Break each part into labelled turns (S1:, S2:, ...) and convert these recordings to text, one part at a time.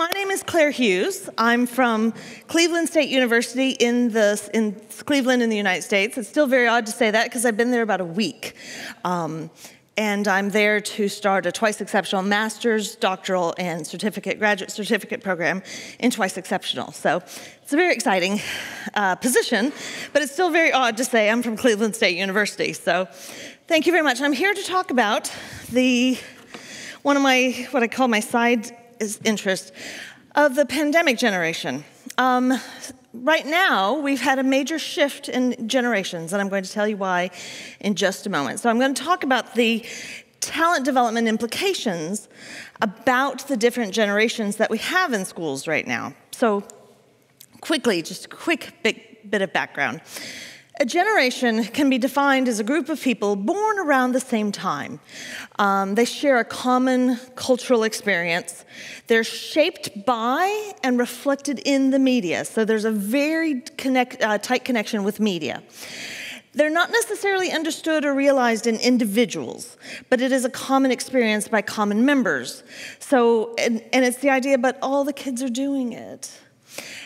S1: My name is Claire Hughes. I'm from Cleveland State University in Cleveland in the United States. It's still very odd to say that because I've been there about a week. And I'm there to start a twice exceptional master's, doctoral, and graduate certificate program in twice exceptional. So it's a very exciting position, but it's still very odd to say I'm from Cleveland State University. So thank you very much. I'm here to talk about one of my, what I call my side interest of the pandemic generation. Right now, we've had a major shift in generations, and I'm going to tell you why in just a moment. So I'm going to talk about the talent development implications about the different generations that we have in schools right now. So quickly, just a quick bit of background. A generation can be defined as a group of people born around the same time. They share a common cultural experience. They're shaped by and reflected in the media. So there's a very tight connection with media. They're not necessarily understood or realized in individuals, but it is a common experience by common members. So, and it's the idea, but all the kids are doing it.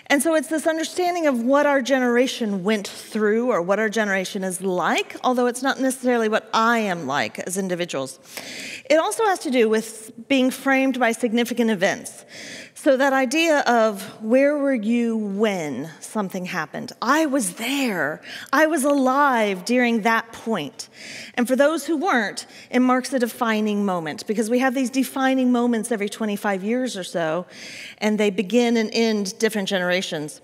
S1: And so it's this understanding of what our generation went through or what our generation is like, although it's not necessarily what I am like as individuals. It also has to do with being framed by significant events. So that idea of where were you when something happened? I was there. I was alive during that point. And for those who weren't, it marks a defining moment because we have these defining moments every 25 years or so, and they begin and end different generations.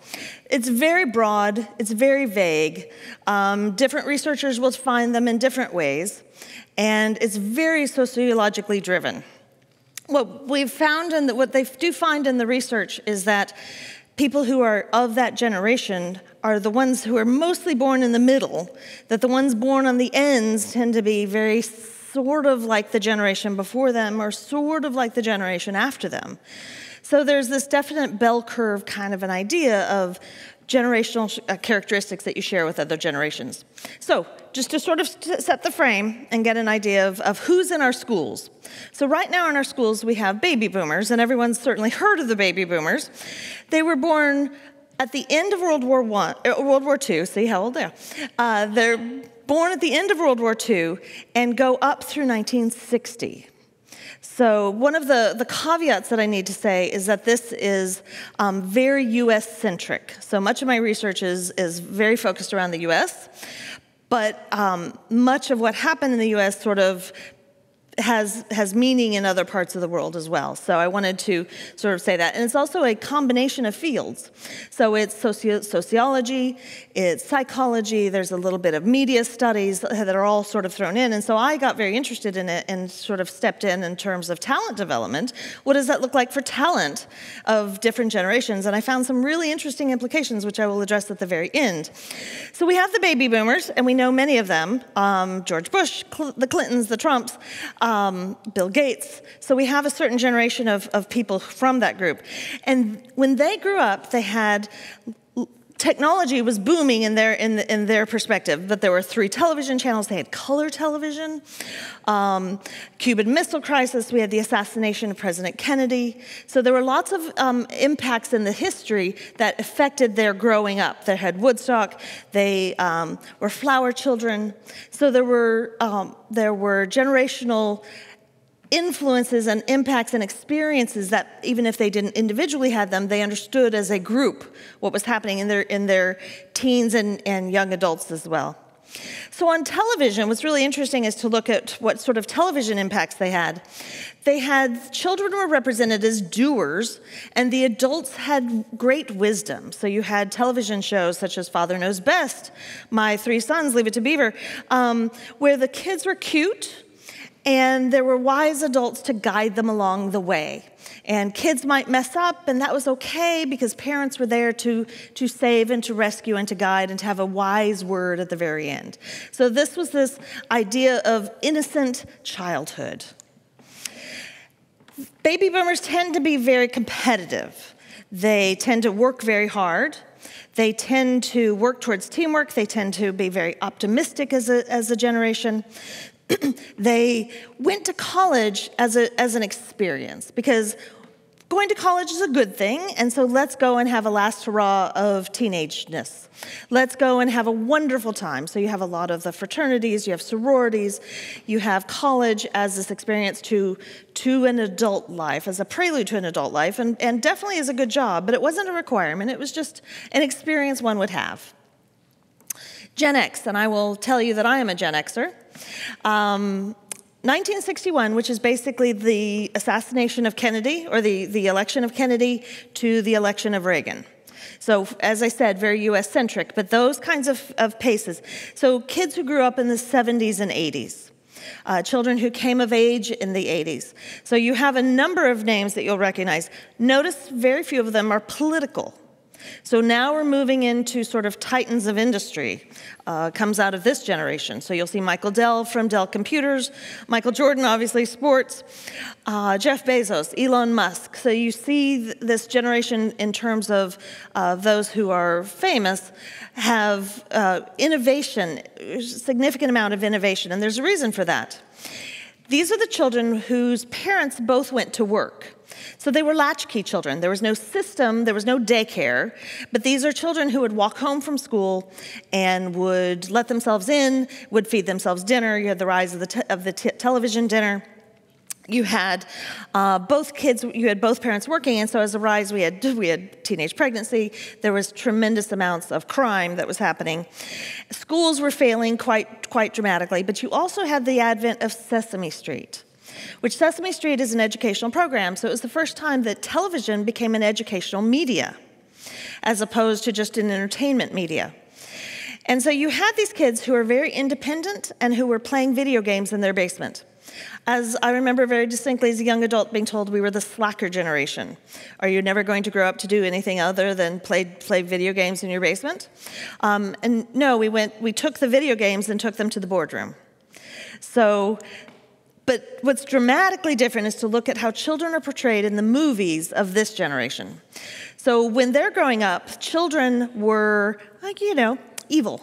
S1: It's very broad. It's very vague. Different researchers will find them in different ways, and it's very sociologically driven. What we've found and what they do find in the research is that people who are of that generation are the ones who are mostly born in the middle, that the ones born on the ends tend to be very sort of like the generation before them or sort of like the generation after them. So there's this definite bell curve kind of an idea of generational characteristics that you share with other generations. So just to sort of set the frame and get an idea of who's in our schools. So right now in our schools, we have baby boomers, and everyone's certainly heard of the baby boomers. They were born at the end of World War II. See how old they are. They're born at the end of World War II and go up through 1960. So one of the caveats that I need to say is that this is very U.S.-centric. So much of my research is very focused around the U.S., but much of what happened in the U.S. sort of has meaning in other parts of the world as well. So I wanted to sort of say that. And it's also a combination of fields. So it's sociology, it's psychology, there's a little bit of media studies that are all sort of thrown in. And so I got very interested in it and sort of stepped in terms of talent development. What does that look like for talent of different generations? And I found some really interesting implications, which I will address at the very end. So we have the baby boomers, and we know many of them, George Bush, the Clintons, the Trumps, Bill Gates. So we have a certain generation of people from that group. And when they grew up, they had technology was booming in their perspective, but there were 3 television channels. They had color television, Cuban Missile Crisis. We had the assassination of President Kennedy. So there were lots of impacts in the history that affected their growing up. They had Woodstock. They were flower children. So there were generational influences and impacts and experiences that even if they didn't individually have them, they understood as a group what was happening in their teens and young adults as well. So on television, what's really interesting is to look at what sort of television impacts they had. Children were represented as doers, and the adults had great wisdom. So you had television shows such as Father Knows Best, My 3 Sons, Leave It to Beaver, where the kids were cute, and there were wise adults to guide them along the way. And kids might mess up, and that was okay because parents were there to save and to rescue and to guide and to have a wise word at the very end. So this was this idea of innocent childhood. Baby boomers tend to be very competitive. They tend to work very hard. They tend to work towards teamwork. They tend to be very optimistic as a generation. They went to college as an experience because going to college is a good thing, and so let's go and have a last hurrah of teenageness. Let's go and have a wonderful time. So you have a lot of the fraternities, you have sororities, you have college as this experience to an adult life, as a prelude to an adult life, and definitely is a good job, but it wasn't a requirement. It was just an experience one would have. Gen X, and I will tell you that I am a Gen Xer. 1961, which is basically the assassination of Kennedy, or the election of Kennedy to the election of Reagan. So, as I said, very US-centric, but those kinds of paces. So kids who grew up in the 70s and 80s. Children who came of age in the 80s. So you have a number of names that you'll recognize. Notice very few of them are political. So now we're moving into sort of titans of industry, comes out of this generation. So you'll see Michael Dell from Dell Computers, Michael Jordan, obviously sports, Jeff Bezos, Elon Musk. So you see this generation in terms of those who are famous have innovation, significant amount of innovation, and there's a reason for that. These are the children whose parents both went to work. So they were latchkey children. There was no system, there was no daycare, but these are children who would walk home from school and would let themselves in, would feed themselves dinner. You had the rise of the television dinner. You had both kids, you had both parents working, and so as a rise, we had teenage pregnancy. There was tremendous amounts of crime that was happening. Schools were failing quite dramatically, but you also had the advent of Sesame Street, which Sesame Street is an educational program, so it was the first time that television became an educational media, as opposed to just an entertainment media. And so you had these kids who were very independent and who were playing video games in their basement. As I remember very distinctly as a young adult being told we were the slacker generation. Are you never going to grow up to do anything other than play video games in your basement? And no, we took the video games and took them to the boardroom. So, but what's dramatically different is to look at how children are portrayed in the movies of this generation. So when they're growing up, children were, evil.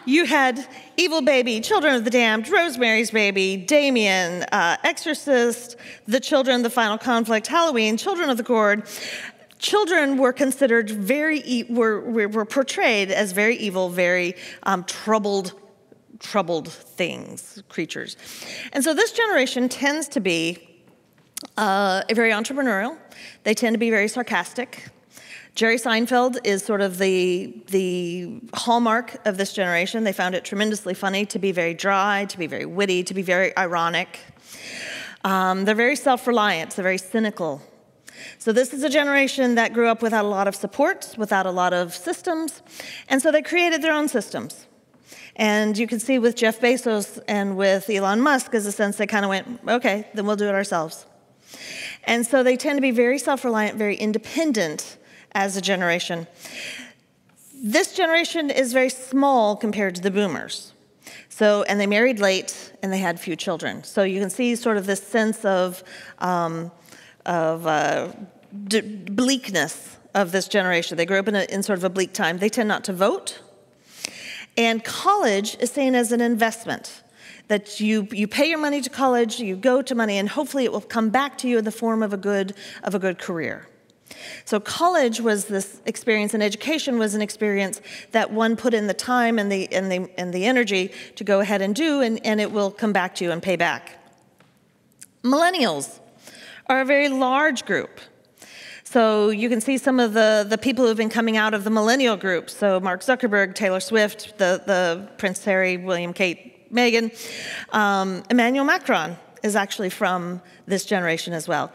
S1: You had Evil Baby, Children of the Damned, Rosemary's Baby, Damien, Exorcist, The Children, The Final Conflict, Halloween, Children of the Corn. Children were considered were portrayed as very evil, very troubled things, creatures. And so this generation tends to be very entrepreneurial. They tend to be very sarcastic. Jerry Seinfeld is sort of the hallmark of this generation. They found it tremendously funny to be very dry, to be very witty, to be very ironic. They're very self-reliant, they're very cynical. So this is a generation that grew up without a lot of support, without a lot of systems, and so they created their own systems. And you can see with Jeff Bezos and with Elon Musk, as a sense, they kind of went, okay, then we'll do it ourselves. And so they tend to be very self-reliant, very independent as a generation. This generation is very small compared to the boomers. So, and they married late, and they had few children. So you can see sort of this sense of bleakness of this generation. They grew up in sort of a bleak time. They tend not to vote. And college is seen as an investment, that you pay your money to college, you go to money, and hopefully it will come back to you in the form of a good career. So college was this experience, and education was an experience that one put in the time and the energy to go ahead and do, and it will come back to you and pay back. Millennials are a very large group. So you can see some of the people who have been coming out of the millennial group. So Mark Zuckerberg, Taylor Swift, the Prince Harry, William, Kate, Meghan, Emmanuel Macron is actually from this generation as well.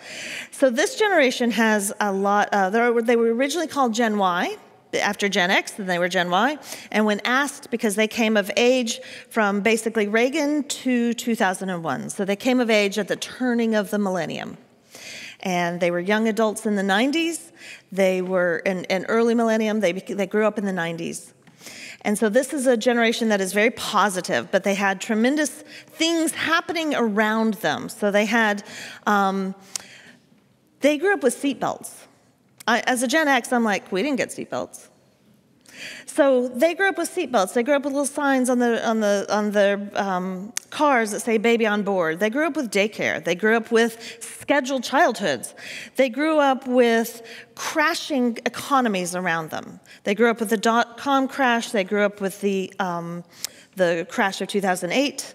S1: So this generation has a lot, they were originally called Gen Y, after Gen X, then they were Gen Y, and when asked, because they came of age from basically Reagan to 2001, so they came of age at the turning of the millennium. And they were young adults in the 90s, they were in early millennium, they grew up in the 90s. And so this is a generation that is very positive, but they had tremendous things happening around them. So they had, they grew up with seatbelts. As a Gen X, I'm like, we didn't get seatbelts. So they grew up with seatbelts. They grew up with little signs on the cars that say "baby on board." They grew up with daycare. They grew up with scheduled childhoods. They grew up with crashing economies around them. They grew up with the dot-com crash. They grew up with the crash of 2008.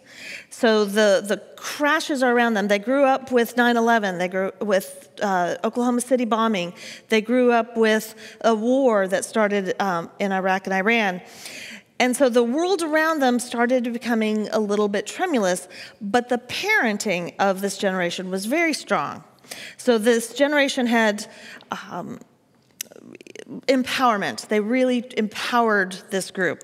S1: So the crashes are around them. They grew up with 9/11. They grew up with Oklahoma City bombing. They grew up with a war that started in Iraq and Iran. And so the world around them started becoming a little bit tremulous, but the parenting of this generation was very strong. So this generation had empowerment. They really empowered this group.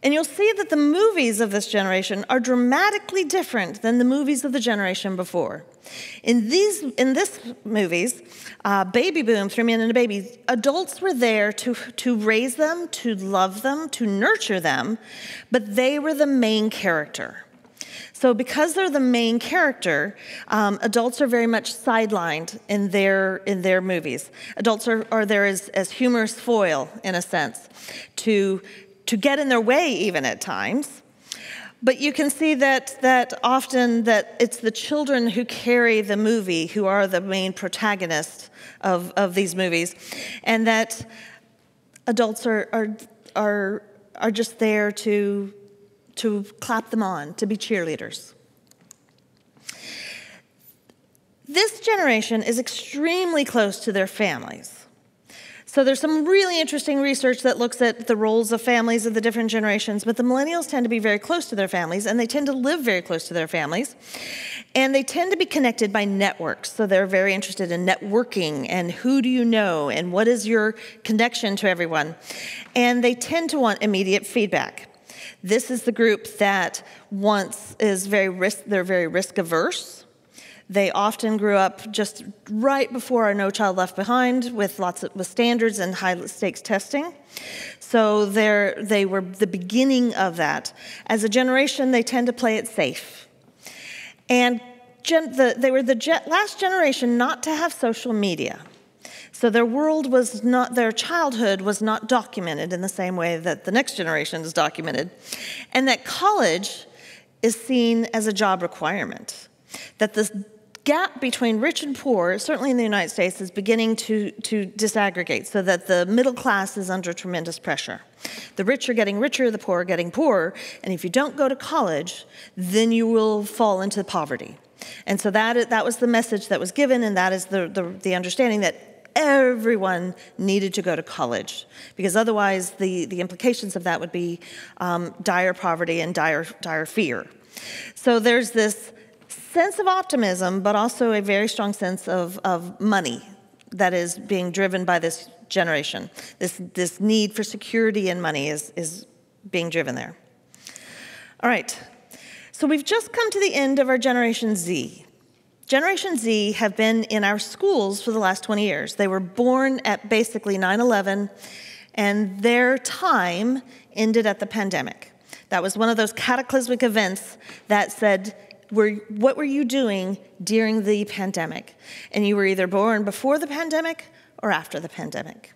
S1: And you'll see that the movies of this generation are dramatically different than the movies of the generation before. In this movies, Baby Boom, 3 Men and a Baby, adults were there to raise them, to love them, to nurture them, but they were the main character. So because they're the main character, adults are very much sidelined in their movies. Adults are there as humorous foil, in a sense, to get in their way even at times. But you can see that often that it's the children who carry the movie who are the main protagonists of these movies, and that adults are just there to clap them on, to be cheerleaders. This generation is extremely close to their families. So there's some really interesting research that looks at the roles of families of the different generations, but the millennials tend to be very close to their families, and they tend to live very close to their families, and they tend to be connected by networks. So they're very interested in networking, and who do you know, and what is your connection to everyone, and they tend to want immediate feedback. This is the group that they're very risk averse. They often grew up just right before our No Child Left Behind with standards and high stakes testing. So they were the beginning of that. As a generation, they tend to play it safe. And they were the last generation not to have social media. So their childhood was not documented in the same way that the next generation is documented. And that college is seen as a job requirement. That this gap between rich and poor, certainly in the United States, is beginning to disaggregate, so that the middle class is under tremendous pressure. The rich are getting richer, the poor are getting poorer, and if you don't go to college, then you will fall into poverty. And so that was the message that was given, and that is the understanding that everyone needed to go to college, because otherwise the implications of that would be dire poverty and dire fear. So there's this sense of optimism, but also a very strong sense of money that is being driven by this generation. This need for security and money is being driven there. All right, so we've just come to the end of our Generation Z. Generation Z have been in our schools for the last 20 years. They were born at basically 9/11, and their time ended at the pandemic. That was one of those cataclysmic events that said, what were you doing during the pandemic? And you were either born before the pandemic or after the pandemic.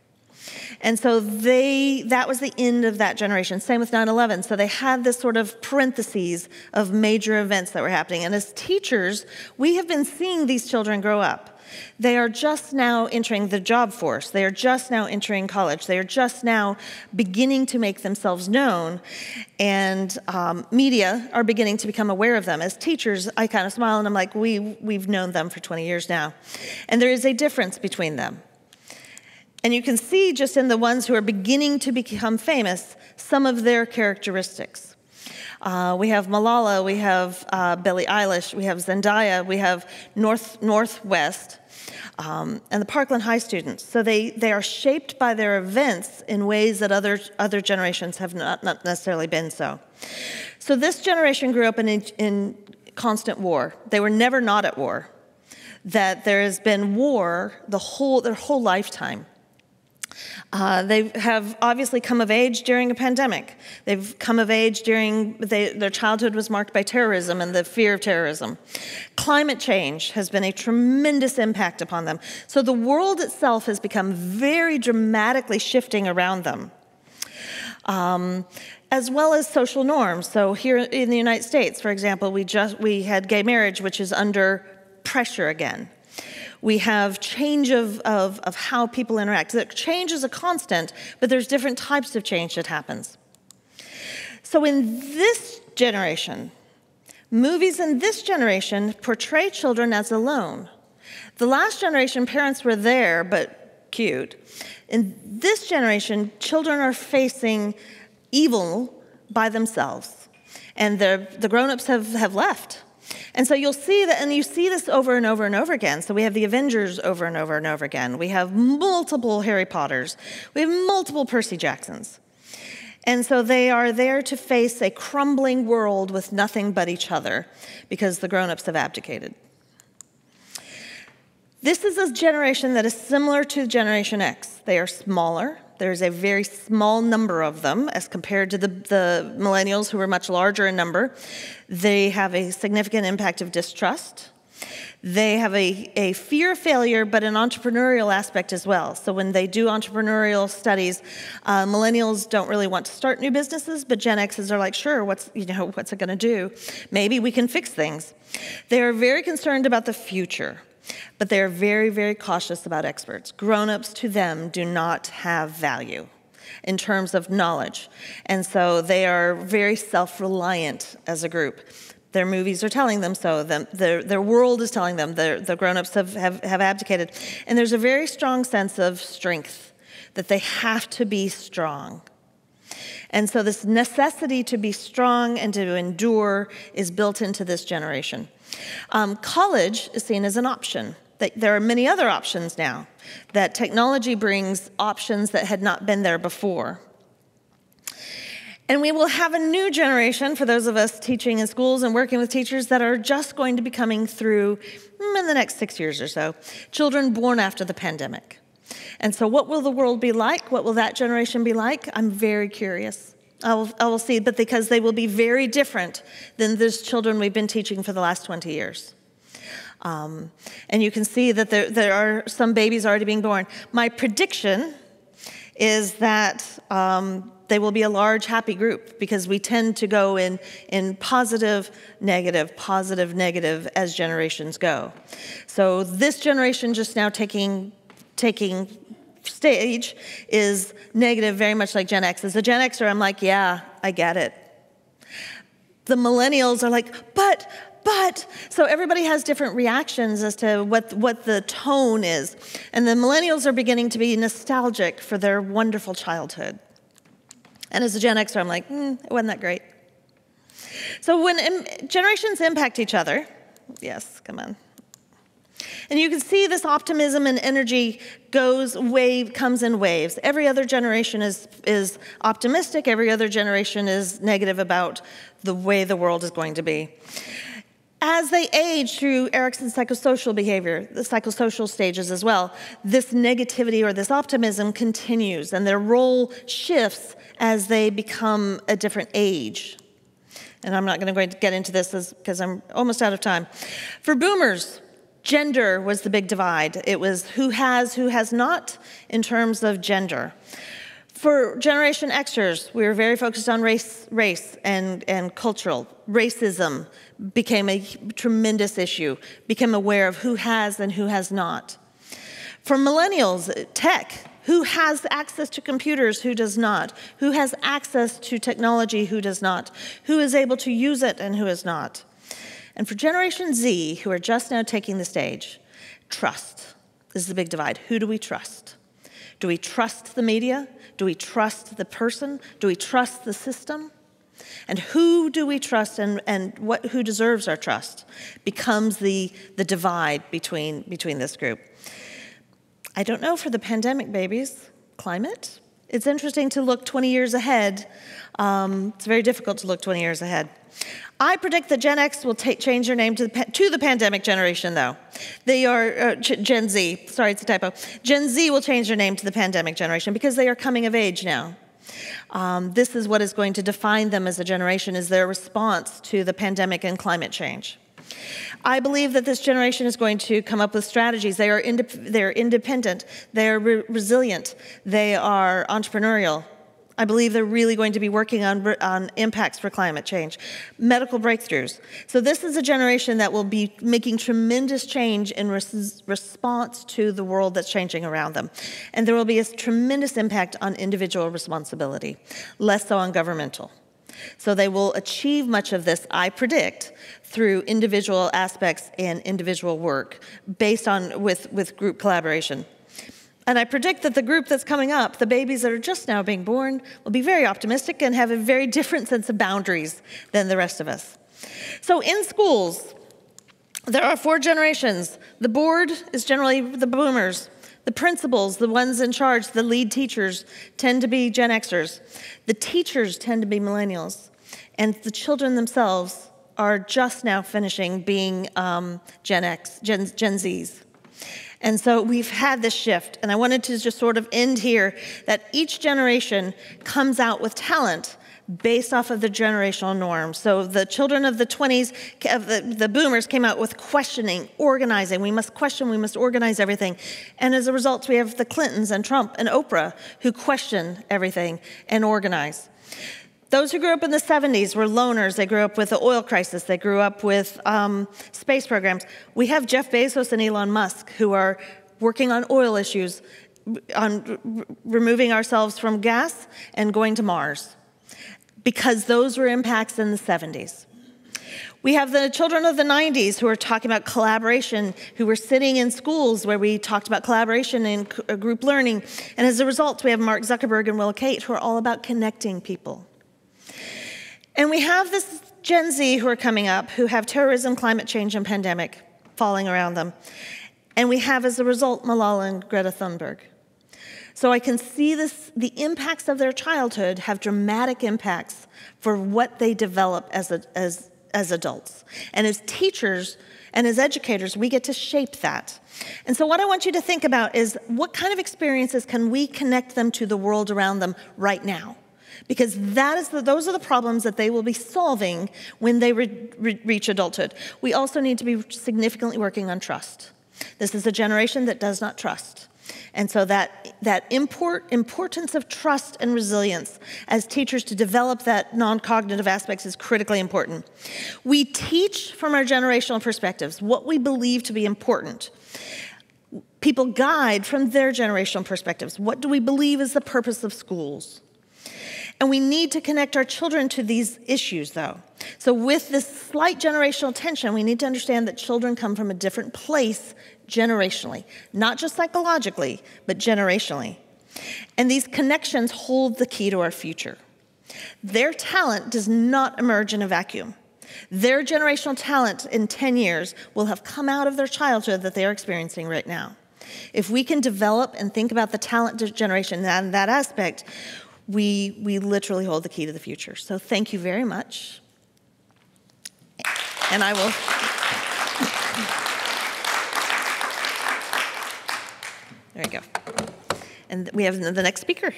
S1: And so that was the end of that generation. Same with 9/11. So they had this sort of parentheses of major events that were happening. And as teachers, we have been seeing these children grow up. They are just now entering the job force. They are just now entering college. They are just now beginning to make themselves known, and media are beginning to become aware of them. As teachers, I kind of smile and I'm like, we've known them for 20 years now. And there is a difference between them. And you can see just in the ones who are beginning to become famous, some of their characteristics. We have Malala, we have Billie Eilish, we have Zendaya, we have Northwest, and the Parkland High students. So they are shaped by their events in ways that other generations have not necessarily been so. So this generation grew up in constant war. They were never not at war. That there has been war their whole lifetime. They have obviously come of age during a pandemic. They've come of age their childhood was marked by terrorism and the fear of terrorism. Climate change has been a tremendous impact upon them. So the world itself has become very dramatically shifting around them. as well as social norms. So here in the United States, for example, we had gay marriage, which is under pressure again. We have change of how people interact. The change is a constant, but there's different types of change that happens. So in this generation, movies in this generation portray children as alone. The last generation, parents were there, but cute. In this generation, children are facing evil by themselves, and the grown-ups have left. And so you'll see that, and you see this over and over and over again. So we have the Avengers over and over and over again. We have multiple Harry Potters. We have multiple Percy Jacksons. And so they are there to face a crumbling world with nothing but each other because the grown-ups have abdicated. This is a generation that is similar to Generation X. They are smaller. There's a very small number of them as compared to the millennials, who are much larger in number. They have a significant impact of distrust. They have a fear of failure, but an entrepreneurial aspect as well. So when they do entrepreneurial studies, millennials don't really want to start new businesses, but Gen Xers are like, sure, what's it going to do? Maybe we can fix things. They are very concerned about the future, but they are very, very cautious about experts. Grown-ups to them do not have value in terms of knowledge, and so they are very self-reliant as a group. Their movies are telling them so. Their world is telling them. The grown-ups have abdicated. And there's a very strong sense of strength, that they have to be strong. And so this necessity to be strong and to endure is built into this generation. College is seen as an option. There are many other options now, that technology brings options that had not been there before. And we will have a new generation, for those of us teaching in schools and working with teachers, that are just going to be coming through in the next 6 years or so, children born after the pandemic. And so what will the world be like? What will that generation be like? I'm very curious. I will see, but because they will be very different than those children we've been teaching for the last 20 years. And you can see that there are some babies already being born. My prediction is that they will be a large, happy group, because we tend to go in positive, negative as generations go. So this generation just now taking stage is negative, very much like Gen X. As a Gen Xer, I'm like, yeah, I get it. The millennials are like, but. So everybody has different reactions as to what the tone is. And the millennials are beginning to be nostalgic for their wonderful childhood. And as a Gen Xer, I'm like, it wasn't that great. So when generations impact each other, yes, come on. And you can see this optimism and energy comes in waves. Every other generation is optimistic. Every other generation is negative about the way the world is going to be. As they age through Erickson's psychosocial behavior, the psychosocial stages as well, this negativity or this optimism continues, and their role shifts as they become a different age. And I'm not going to get into this because I'm almost out of time. For boomers, gender was the big divide. It was who has not in terms of gender. For Generation Xers, we were very focused on race and cultural. Racism became a tremendous issue, became aware of who has and who has not. For millennials, tech, who has access to computers, who does not? Who has access to technology, who does not? Who is able to use it and who is not? And for Generation Z, who are just now taking the stage, trust is the big divide. Who do we trust? Do we trust the media? Do we trust the person? Do we trust the system? And who do we trust, and who deserves our trust becomes the divide between this group. I don't know for the pandemic babies. Climate? It's interesting to look 20 years ahead. It's very difficult to look 20 years ahead. I predict that Gen X will change their name to the pandemic generation, though. They are Gen Z. Sorry, it's a typo. Gen Z will change their name to the pandemic generation because they are coming of age now. This is what is going to define them as a generation, is their response to the pandemic and climate change. I believe that this generation is going to come up with strategies. They are independent. They are resilient. They are entrepreneurial. I believe they're really going to be working on impacts for climate change, medical breakthroughs. So this is a generation that will be making tremendous change in response to the world that's changing around them. And there will be a tremendous impact on individual responsibility, less so on governmental. So they will achieve much of this, I predict, through individual aspects and individual work based on with group collaboration. And I predict that the group that's coming up, the babies that are just now being born, will be very optimistic and have a very different sense of boundaries than the rest of us. So in schools, there are 4 generations. The board is generally the boomers. The principals, the ones in charge, the lead teachers, tend to be Gen Xers. The teachers tend to be millennials. And the children themselves are just now finishing being Gen Zs. And so we've had this shift, and I wanted to just sort of end here that each generation comes out with talent based off of the generational norms. So the children of the 20s, the boomers came out with questioning, organizing. We must question, we must organize everything. And as a result, we have the Clintons and Trump and Oprah who question everything and organize. Those who grew up in the 70s were loners. They grew up with the oil crisis. They grew up with space programs. We have Jeff Bezos and Elon Musk who are working on oil issues, on removing ourselves from gas and going to Mars, because those were impacts in the 70s. We have the children of the 90s who are talking about collaboration, who were sitting in schools where we talked about collaboration and group learning. And as a result, we have Mark Zuckerberg and Will Kate who are all about connecting people. And we have this Gen Z who are coming up who have terrorism, climate change, and pandemic falling around them. And we have, as a result, Malala and Greta Thunberg. So I can see this, the impacts of their childhood have dramatic impacts for what they develop as adults. And as teachers and as educators, we get to shape that. And so what I want you to think about is what kind of experiences can we connect them to the world around them right now? Because those are the problems that they will be solving when they reach adulthood. We also need to be significantly working on trust. This is a generation that does not trust. And so that importance of trust and resilience as teachers to develop that non-cognitive aspects is critically important. We teach from our generational perspectives what we believe to be important. People guide from their generational perspectives. What do we believe is the purpose of schools? And we need to connect our children to these issues, though. So with this slight generational tension, we need to understand that children come from a different place generationally, not just psychologically, but generationally. And these connections hold the key to our future. Their talent does not emerge in a vacuum. Their generational talent in 10 years will have come out of their childhood that they are experiencing right now. If we can develop and think about the talent generation and that aspect, we literally hold the key to the future. So thank you very much. And I will... There you go. And we have the next speaker.